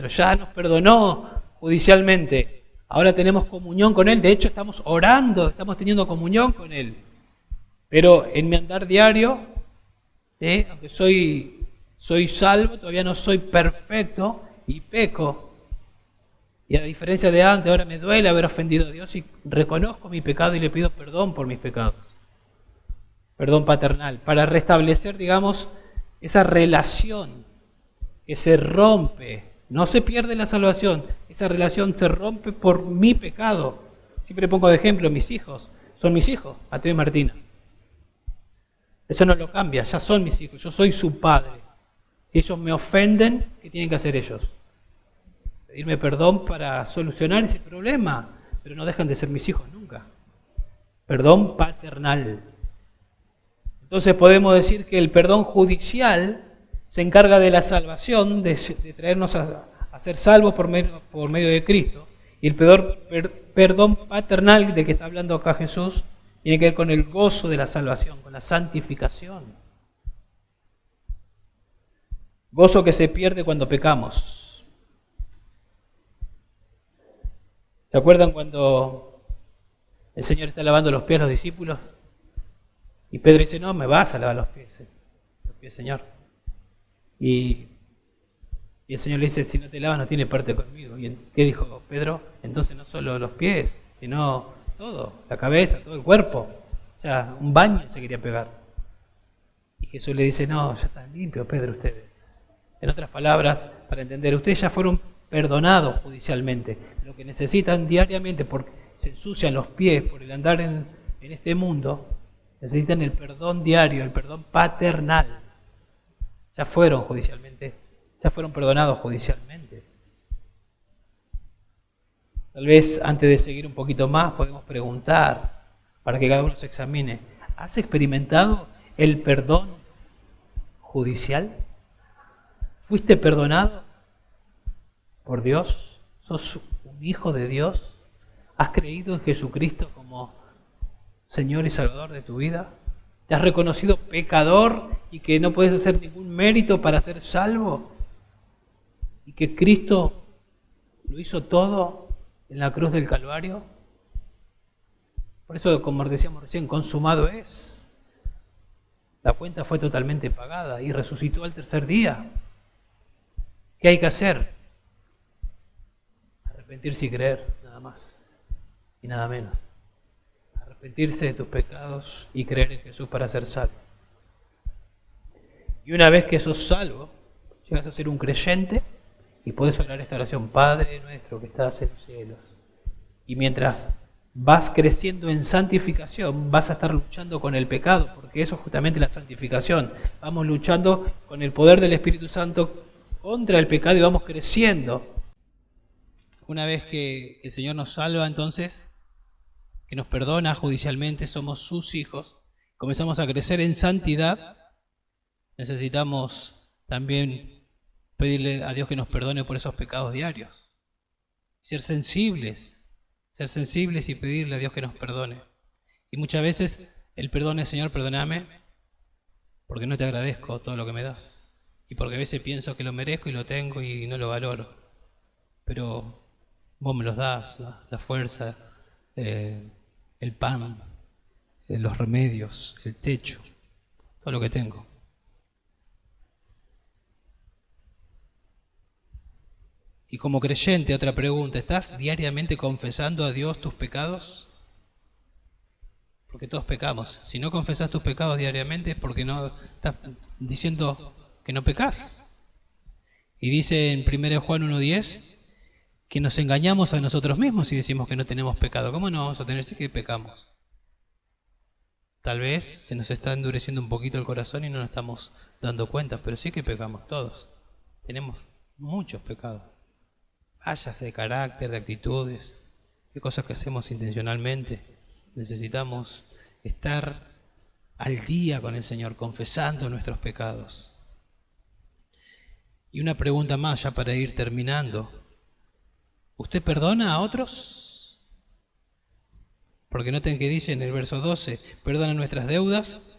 ya nos perdonó judicialmente, ahora tenemos comunión con Él, de hecho estamos orando, estamos teniendo comunión con Él, pero en mi andar diario, aunque soy salvo, todavía no soy perfecto y peco. Y a diferencia de antes, ahora me duele haber ofendido a Dios y reconozco mi pecado y le pido perdón por mis pecados. Perdón paternal, para restablecer, digamos, esa relación que se rompe, no se pierde la salvación, esa relación se rompe por mi pecado. Siempre pongo de ejemplo mis hijos, son mis hijos, Mateo y Martina. Eso no lo cambia, ya son mis hijos, yo soy su padre. Si ellos me ofenden, ¿qué tienen que hacer ellos? Pedirme perdón para solucionar ese problema, pero no dejan de ser mis hijos nunca. Perdón paternal. Entonces podemos decir que el perdón judicial se encarga de la salvación, de traernos a ser salvos por medio de Cristo. Y el perdón paternal de que está hablando acá Jesús tiene que ver con el gozo de la salvación, con la santificación. Gozo que se pierde cuando pecamos. ¿Se acuerdan cuando el Señor está lavando los pies a los discípulos? Y Pedro dice, no, me vas a lavar los pies, Señor. Y el Señor le dice, si no te lavas no tiene parte conmigo. ¿Y qué dijo Pedro? Entonces no solo los pies, sino todo, la cabeza, todo el cuerpo. O sea, un baño se quería pegar. Y Jesús le dice, no, ya están limpios, Pedro, ustedes. En otras palabras, para entender, ustedes ya fueron perdonados judicialmente. Lo que necesitan diariamente, porque se ensucian los pies por el andar en este mundo, necesitan el perdón diario, el perdón paternal. Ya fueron judicialmente, ya fueron perdonados judicialmente. Tal vez antes de seguir un poquito más podemos preguntar, para que cada uno se examine, ¿has experimentado el perdón judicial? ¿Fuiste perdonado por Dios? ¿Sos un hijo de Dios? ¿Has creído en Jesucristo como Señor y Salvador de tu vida? ¿Te has reconocido pecador y que no puedes hacer ningún mérito para ser salvo? ¿Y que Cristo lo hizo todo en la cruz del Calvario? Por eso, como decíamos recién, consumado es. La cuenta fue totalmente pagada y resucitó al tercer día. ¿Qué hay que hacer? Arrepentirse y creer, nada más y nada menos. Arrepentirse de tus pecados y creer en Jesús para ser salvo. Y una vez que sos salvo, llegas a ser un creyente y podés orar esta oración: Padre nuestro que estás en los cielos. Y mientras vas creciendo en santificación, vas a estar luchando con el pecado, porque eso es justamente la santificación. Vamos luchando con el poder del Espíritu Santo contra el pecado y vamos creciendo. Una vez que el Señor nos salva, entonces, que nos perdona judicialmente, somos sus hijos, comenzamos a crecer en santidad, necesitamos también pedirle a Dios que nos perdone por esos pecados diarios. Ser sensibles y pedirle a Dios que nos perdone. Y muchas veces el perdón es: Señor, perdóname, porque no te agradezco todo lo que me das. Y porque a veces pienso que lo merezco y lo tengo y no lo valoro. Pero vos me los das, la fuerza, el pan, los remedios, el techo, todo lo que tengo. Y como creyente, otra pregunta: ¿estás diariamente confesando a Dios tus pecados? Porque todos pecamos. Si no confesas tus pecados diariamente es porque no estás diciendo que no pecás. Y dice en 1 Juan 1:10 que nos engañamos a nosotros mismos si decimos que no tenemos pecado. ¿Cómo no vamos a tener si que pecamos? Tal vez se nos está endureciendo un poquito el corazón y no nos estamos dando cuenta, pero sí que pecamos todos. Tenemos muchos pecados. Fallas de carácter, de actitudes, de cosas que hacemos intencionalmente. Necesitamos estar al día con el Señor, confesando nuestros pecados. Y una pregunta más ya para ir terminando. ¿Usted perdona a otros? Porque noten que dice en el verso 12, perdona nuestras deudas.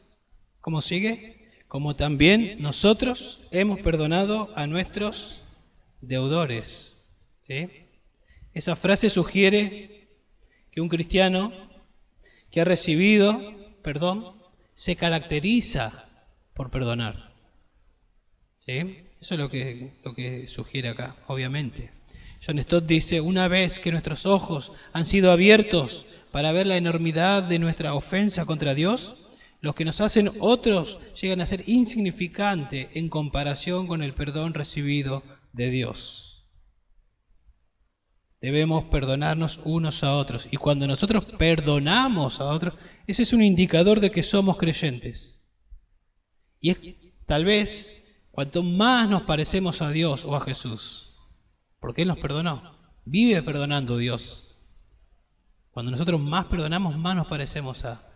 ¿Cómo sigue? Como también nosotros hemos perdonado a nuestros deudores. ¿Sí? Esa frase sugiere que un cristiano que ha recibido perdón se caracteriza por perdonar. ¿Sí? Eso es lo que sugiere acá, obviamente. John Stott dice: una vez que nuestros ojos han sido abiertos para ver la enormidad de nuestra ofensa contra Dios, Los que nos hacen otros llegan a ser insignificantes en comparación con el perdón recibido de Dios. Debemos perdonarnos unos a otros. Y cuando nosotros perdonamos a otros, ese es un indicador de que somos creyentes. Y es tal vez cuanto más nos parecemos a Dios o a Jesús, porque Él nos perdonó. Vive perdonando Dios. Cuando nosotros más perdonamos, más nos parecemos a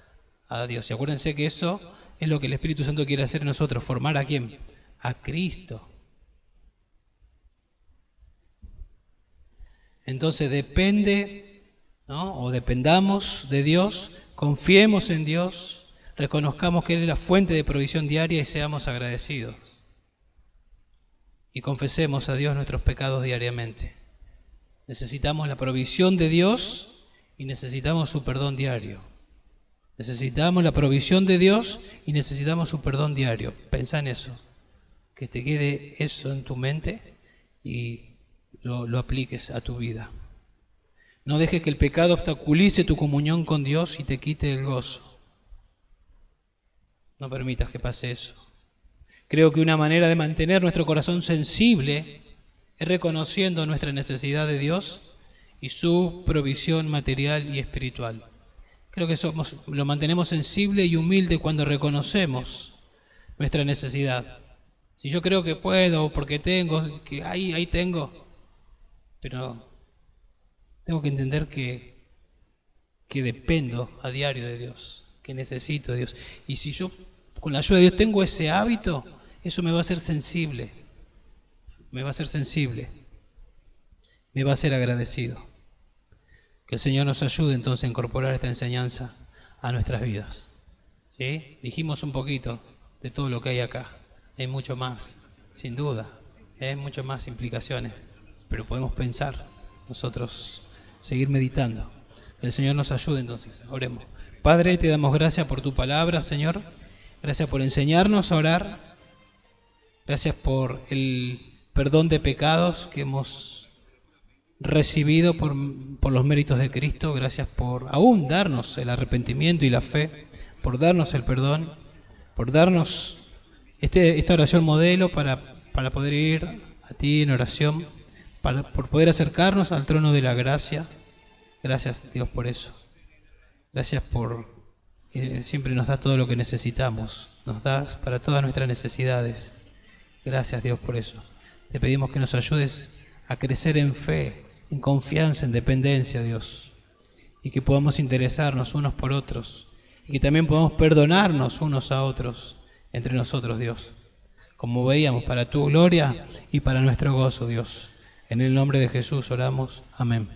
Dios. Y acuérdense que eso es lo que el Espíritu Santo quiere hacer en nosotros. ¿Formar a quién? A Cristo. Entonces depende, ¿no? O dependamos de Dios, confiemos en Dios, reconozcamos que Él es la fuente de provisión diaria y seamos agradecidos. Y confesemos a Dios nuestros pecados diariamente. Necesitamos la provisión de Dios y necesitamos su perdón diario. Necesitamos la provisión de Dios y necesitamos su perdón diario. Pensá en eso. Que te quede eso en tu mente y lo apliques a tu vida. No dejes que el pecado obstaculice tu comunión con Dios y te quite el gozo. No permitas que pase eso. Creo que una manera de mantener nuestro corazón sensible es reconociendo nuestra necesidad de Dios y su provisión material y espiritual. Creo que lo mantenemos sensible y humilde cuando reconocemos nuestra necesidad. Si yo creo que puedo, porque tengo, que ahí tengo, pero tengo que entender que dependo a diario de Dios, que necesito de Dios. Y si yo con la ayuda de Dios tengo ese hábito, eso me va a hacer sensible, me va a hacer agradecido. Que el Señor nos ayude entonces a incorporar esta enseñanza a nuestras vidas. ¿Sí? Dijimos un poquito de todo lo que hay acá. Hay mucho más, sin duda. Hay mucho más implicaciones. Pero podemos pensar, nosotros seguir meditando. Que el Señor nos ayude entonces. Oremos. Padre, te damos gracias por tu palabra, Señor. Gracias por enseñarnos a orar. Gracias por el perdón de pecados que hemos recibido por los méritos de Cristo. Gracias por aún darnos el arrepentimiento y la fe, por darnos el perdón, por darnos esta oración modelo para poder ir a ti en oración, por poder acercarnos al trono de la gracia. Gracias, Dios, por eso. Gracias por que siempre nos das todo lo que necesitamos, nos das para todas nuestras necesidades. Gracias, Dios, por eso. Te pedimos que nos ayudes a crecer en fe, en confianza, en dependencia, Dios, y que podamos interesarnos unos por otros, y que también podamos perdonarnos unos a otros entre nosotros, Dios, como veíamos, para tu gloria y para nuestro gozo, Dios. En el nombre de Jesús oramos. Amén.